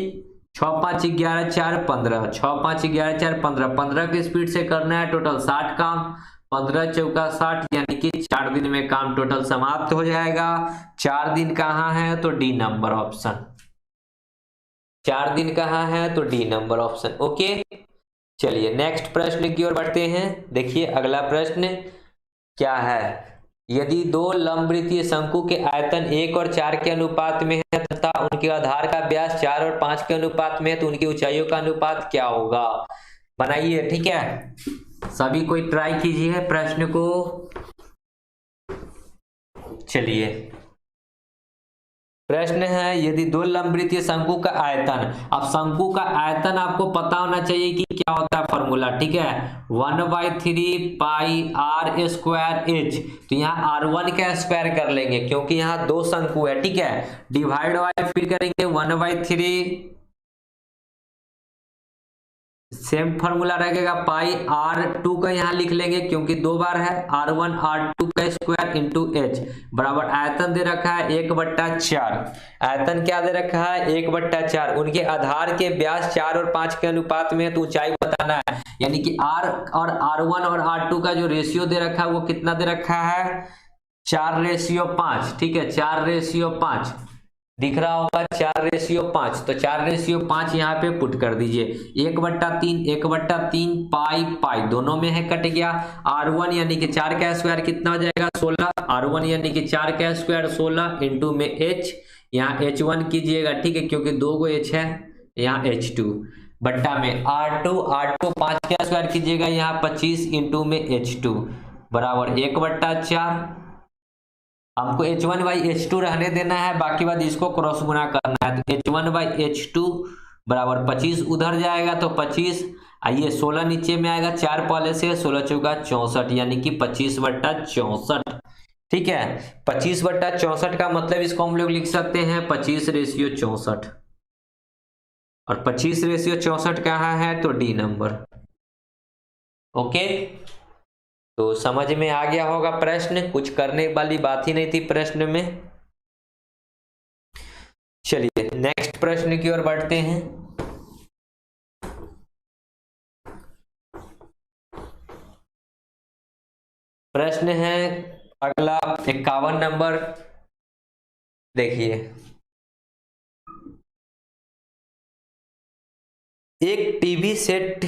6 5 11 4 15, 6 5 11 4 15, 15 की स्पीड से करना है टोटल 60 काम, 15 चौका 60, यानी कि 4 दिन में काम टोटल समाप्त हो जाएगा। 4 दिन कहाँ है? तो डी नंबर ऑप्शन। 4 दिन कहाँ है? तो डी नंबर ऑप्शन। ओके, चलिए नेक्स्ट प्रश्न की ओर बढ़ते हैं। देखिए अगला प्रश्न क्या है। यदि दो लंबवृत्तीय शंकु के आयतन 1 और 4 के अनुपात में है तथा उनके आधार का व्यास 4 और 5 के अनुपात में है, तो उनकी ऊंचाइयों का अनुपात क्या होगा? बनाइए, ठीक है। सभी कोई ट्राई कीजिए प्रश्न को। चलिए प्रश्न है, यदि दो लंबवृत्तीय शंकु का आयतन, अब शंकु का आयतन आपको पता होना चाहिए कि क्या होता है फॉर्मूला, ठीक है। 1/3 पाई r स्क्वायर एच। तो यहाँ r1 का स्क्वायर कर लेंगे क्योंकि यहाँ दो शंकु है, ठीक है। डिवाइड बाय फिर करेंगे 1/3, सेम फॉर्मूला रहेगा, पाई r2 का यहाँ लिख लेंगे क्योंकि 2 बार है, r1 r2 का स्क्वायर इंटू एच बराबर आयतन दे रखा है 1/4। आयतन क्या दे रखा है? 1/4। उनके आधार के व्यास 4 और 5 के अनुपात में है, तो ऊंचाई बताना है। यानी कि r और r1 और r2 का जो रेशियो दे रखा है वो कितना दे रखा है? 4:5, ठीक है। 4:5 दिख रहा होगा, 4:5। तो 4:5 यहाँ पे पुट कर दीजिए, 1/3 पाई पाई दोनों में है, कट गया। r1 यानी कि 4 का स्क्वायर कितना हो जाएगा? 16। r1 यानी कि 4 का स्क्वायर 16 इंटू में h, यहाँ h1 कीजिएगा, ठीक है, क्योंकि 2 गो h है, यहाँ h2 बट्टा में r2 5 का स्क्वायर कीजिएगा, यहाँ 25 इंटू में h2 बराबर 1/4। हमको h1/h2 रहने देना है, बाकी बात इसको क्रॉस गुना करना है। तो h1/h2 बराबर 25 उधर जाएगा तो 25, आइए 16 नीचे में आएगा, 4 पहले से, 16 चौका 64, यानी कि 25/64, ठीक है। 25/64 का मतलब इसको हम लोग लिख सकते हैं 25:64, और 25:64 कहाँ है? तो डी नंबर। ओके, तो समझ में आ गया होगा प्रश्न, कुछ करने वाली बात ही नहीं थी प्रश्न में। चलिए नेक्स्ट प्रश्न की ओर बढ़ते हैं। प्रश्न है अगला 51 नंबर, देखिए। एक टीवी सेट,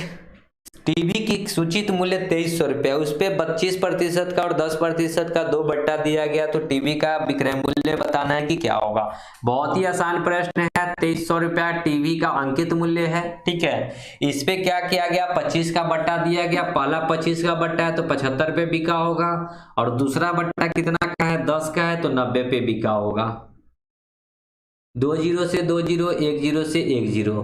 टीवी की सूचित मूल्य 2300 रुपया, उस पर 25% का और 10% का 2 बट्टा दिया गया, तो टीवी का विक्रय मूल्य बताना है कि क्या होगा। बहुत ही आसान प्रश्न है। 2300 रुपया टीवी का अंकित मूल्य है, ठीक है। इस पे क्या किया गया, 25 का बट्टा दिया गया। पहला 25 का बट्टा है तो 75 पे बिका होगा, और दूसरा बट्टा कितना का है, 10 का है तो 90 पे बिका होगा। 2 जीरो से 2 जीरो, 1 जीरो से 1 जीरो।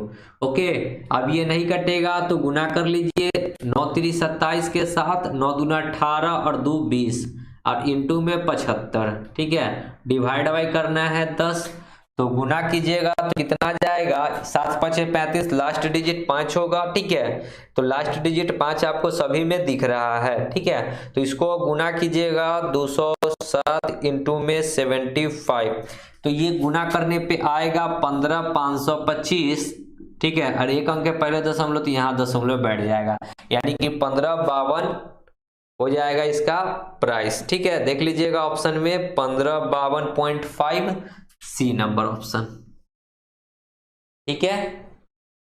ओके, अब ये नहीं कटेगा तो गुना कर लीजिए 9 3 27 के साथ, 9 दूना 18 और 2 20 और इंटू में 75, ठीक है। डिवाइड बाई करना है 10, तो गुना कीजिएगा तो कितना जाएगा, 7 5 35, लास्ट डिजिट 5 होगा, ठीक है। तो लास्ट डिजिट 5 आपको सभी में दिख रहा है, ठीक है। तो इसको गुना कीजिएगा 207 इंटू में 75, तो ये गुना करने पे आएगा 15,525, ठीक है। और एक अंक के पहले दशमलव तो यहाँ दशमलव बैठ जाएगा, यानी कि 1552 हो जाएगा इसका प्राइस, ठीक है। देख लीजिएगा ऑप्शन में 1552.5, सी नंबर ऑप्शन, ठीक है।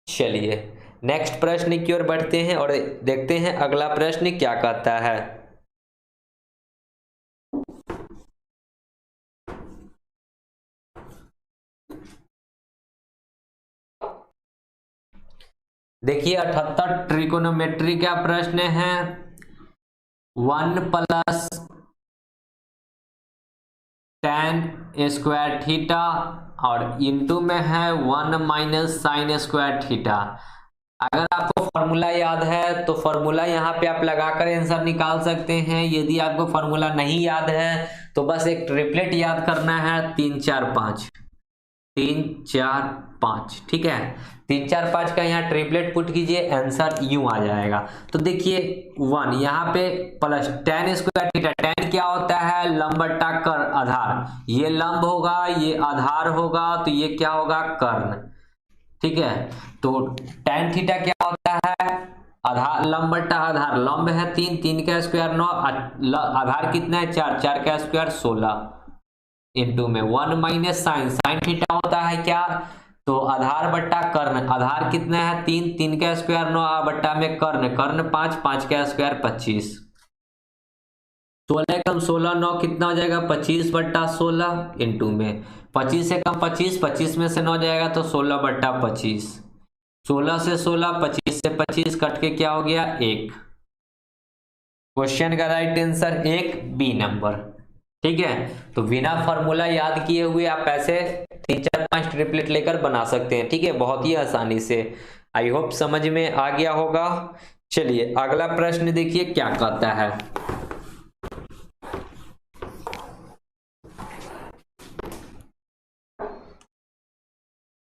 चलिए नेक्स्ट प्रश्न की ओर बढ़ते हैं और देखते हैं अगला प्रश्न क्या कहता है। देखिए 78 ट्रिकोनोमेट्री का प्रश्न है। 1 + tan स्क्वायर थीटा और इंटू में है 1 - sin स्क्वायर थीटा। अगर आपको फॉर्मूला याद है तो फॉर्मूला यहाँ पे आप लगाकर आंसर निकाल सकते हैं। यदि आपको फॉर्मूला नहीं याद है तो बस एक ट्रिपलेट याद करना है, 3 4 5, 3 4 5, ठीक है। 3 4 5 का यहाँ ट्रिपलेट पुट कीजिए, आंसर यूं आ जाएगा। तो देखिए 1 यहाँ पे plus tan square theta, tan क्या होता है, लंब बट्टा कर्ण आधार, ये लंब होगा ये आधार होगा, तो ये क्या होगा, कर्ण, ठीक है। तो tan थीटा क्या होता है, आधार लंब बट्टा आधार, लंब है 3, 3 का स्क्वायर 9, आधार कितना है 4, 4 का स्क्वायर 16 इंटू में 1 - साइन, साइन थीटा होता है क्या, तो आधार बट्टा कर्ण, आधार कितना है 3, 3 का स्क्वायर 9 बट्टा में कर्ण, कर्ण 5, 5 का स्क्वायर 25, 16 कम 16 9 कितना हो जाएगा, 25/16 इंटू में 25 से कम 25, 25 में से 9 जाएगा तो 16/25, 16 से 16, 25 से 25 कट के क्या हो गया 1। क्वेश्चन का राइट आंसर 1, बी नंबर, ठीक है। तो बिना फॉर्मूला याद किए हुए आप ऐसे 3 4 5 ट्रिपलेट लेकर बना सकते हैं, ठीक है, बहुत ही आसानी से। आई होप समझ में आ गया होगा। चलिए अगला प्रश्न देखिए क्या कहता है।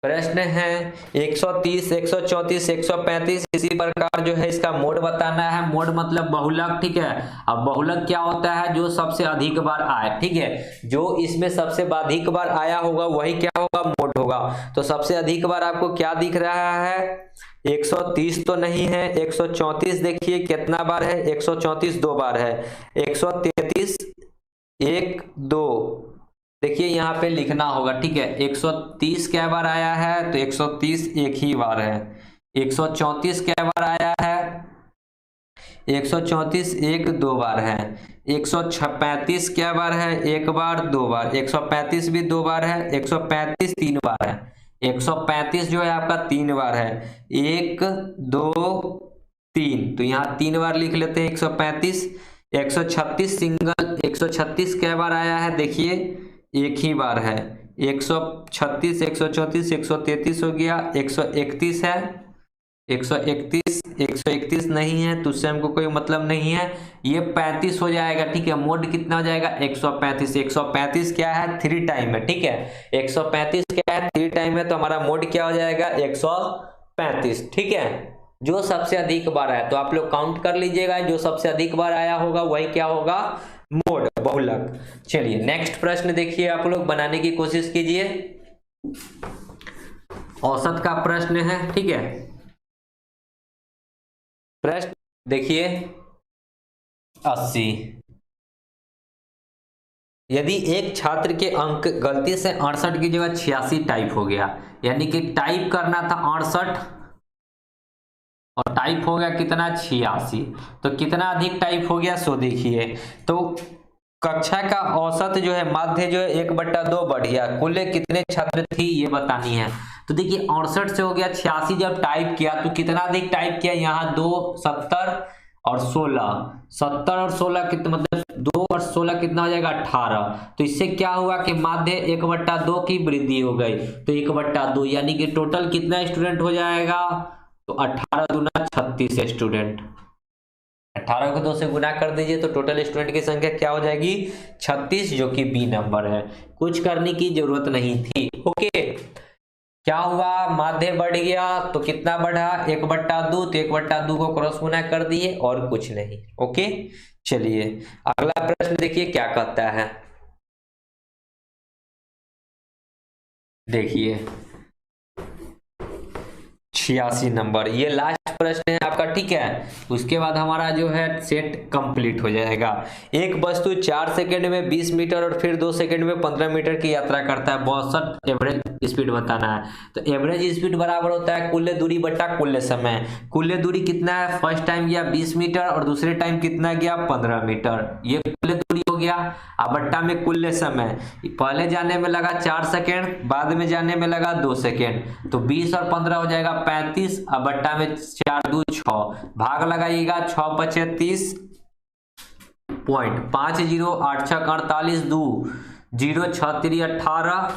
प्रश्न है 130, 134, 135, इसी प्रकार जो है इसका मोड बताना है। मोड मतलब बहुलक, ठीक है। अब बहुलक क्या होता है, जो सबसे अधिक बार आए, ठीक है। जो इसमें सबसे अधिक बार आया होगा वही क्या होगा, मोड होगा। तो सबसे अधिक बार आपको क्या दिख रहा है, 130 तो नहीं है, 134 देखिए कितना बार है, 134 2 बार है, 133 1 2, देखिए यहाँ पे लिखना होगा, ठीक है। 130 क्या बार आया है, तो 130 एक ही बार है। 134 क्या बार आया है, 134 1 2 बार है। 135 क्या बार है, 1 बार 2 बार, 135 भी 2 बार है, 135 3 बार है, 135 जो है आपका 3 बार है, 1 2 3, तो यहाँ 3 बार लिख लेते हैं 135। 136 सिंगल, 136 क्या बार आया है, देखिए एक ही बार है, 136 134 133 हो गया, 131 है, 131 131 नहीं है तो उससे हमको कोई मतलब नहीं है, ये 35 हो जाएगा, ठीक है। मोड कितना हो जाएगा 135, 135 क्या है 3 टाइम है, ठीक है। 135 क्या है 3 टाइम है, तो हमारा मोड क्या हो जाएगा 135, ठीक है। जो सबसे अधिक बार आया, तो आप लोग काउंट कर लीजिएगा, जो सबसे अधिक बार आया होगा वही क्या होगा, मोड, बहुलक। चलिए नेक्स्ट प्रश्न देखिए, आप लोग बनाने की कोशिश कीजिए। औसत का प्रश्न है, ठीक है। प्रश्न देखिए 80। यदि एक छात्र के अंक गलती से 68 की जगह 86 टाइप हो गया, यानी कि टाइप करना था 68 और टाइप हो गया कितना, 86, तो कितना अधिक टाइप हो गया, सो देखिए। तो कक्षा का औसत जो है, माध्य जो है 1/2 बढ़ गया, कुल कितने छात्र थी ये बतानी है। तो देखिए 68 से हो गया 86, जब टाइप किया तो कितना अधिक टाइप किया, यहाँ 2 70 और 16, 70 और 16 कितना, मतलब 2 और 16 कितना हो जाएगा, 18। तो इससे क्या हुआ कि माध्य 1/2 की वृद्धि हो गई, तो 1/2 यानी कि टोटल कितना स्टूडेंट हो जाएगा, तो 18 दूना 36 स्टूडेंट। 18 को 2 से गुना कर दीजिए तो टोटल स्टूडेंट की संख्या क्या हो जाएगी, 36, जो कि बी नंबर है। कुछ करने की जरूरत नहीं थी। ओके, क्या हुआ, माध्य बढ़ गया तो कितना बढ़ा, 1/2, तो 1/2 को क्रॉस गुना कर दिए और कुछ नहीं। ओके, चलिए अगला प्रश्न देखिए क्या कहता है। देखिए 86 नंबर, ये लास्ट प्रश्न है आपका, ठीक है। उसके बाद हमारा जो है सेट कंप्लीट हो जाएगा। एक वस्तु 4 सेकंड में 20 मीटर और फिर 2 सेकंड में 15 मीटर की यात्रा करता है, 62 एवरेज स्पीड बताना है। तो एवरेज स्पीड बराबर होता है कुल दूरी बट्टा कुल समय। कुल दूरी कितना है, फर्स्ट टाइम गया 20 मीटर और दूसरे टाइम कितना गया, 15 मीटर, ये कुल दूरी हो गया। अब बट्टा में कुल समय, पहले जाने में लगा 4 सेकंड, बाद में जाने में लगा 2 सेकंड, तो 20 और 15 हो जाएगा 35। अब बट्टा में 4 2 6, भाग लगाइएगा, 6 5 30 पॉइंट 50, 8 6 48, 2 0 6 3 18,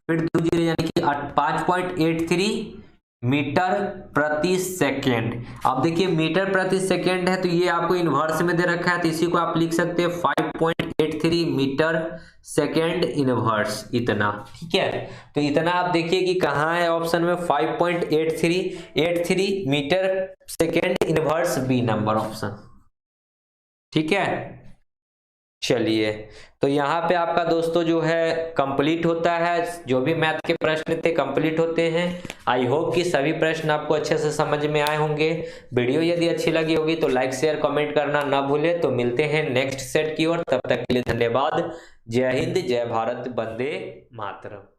फिर 2 0 यानी कि 5.83 मीटर प्रति सेकेंड। अब देखिए मीटर प्रति सेकेंड है, तो ये आपको इनवर्स में दे रखा है, तो इसी को आप लिख सकते हैं 5.83 मीटर सेकेंड इनवर्स, इतना, ठीक है। तो इतना आप देखिए कि कहाँ है ऑप्शन में, 5.83 metre second inverse, B number option, ठीक है। चलिए, तो यहाँ पे आपका दोस्तों जो है कंप्लीट होता है, जो भी मैथ के प्रश्न थे कंप्लीट होते हैं। आई होप कि सभी प्रश्न आपको अच्छे से समझ में आए होंगे। वीडियो यदि अच्छी लगी होगी तो लाइक शेयर कमेंट करना ना भूले। तो मिलते हैं नेक्स्ट सेट की ओर, तब तक के लिए धन्यवाद। जय हिंद, जय भारत, वंदे मातरम।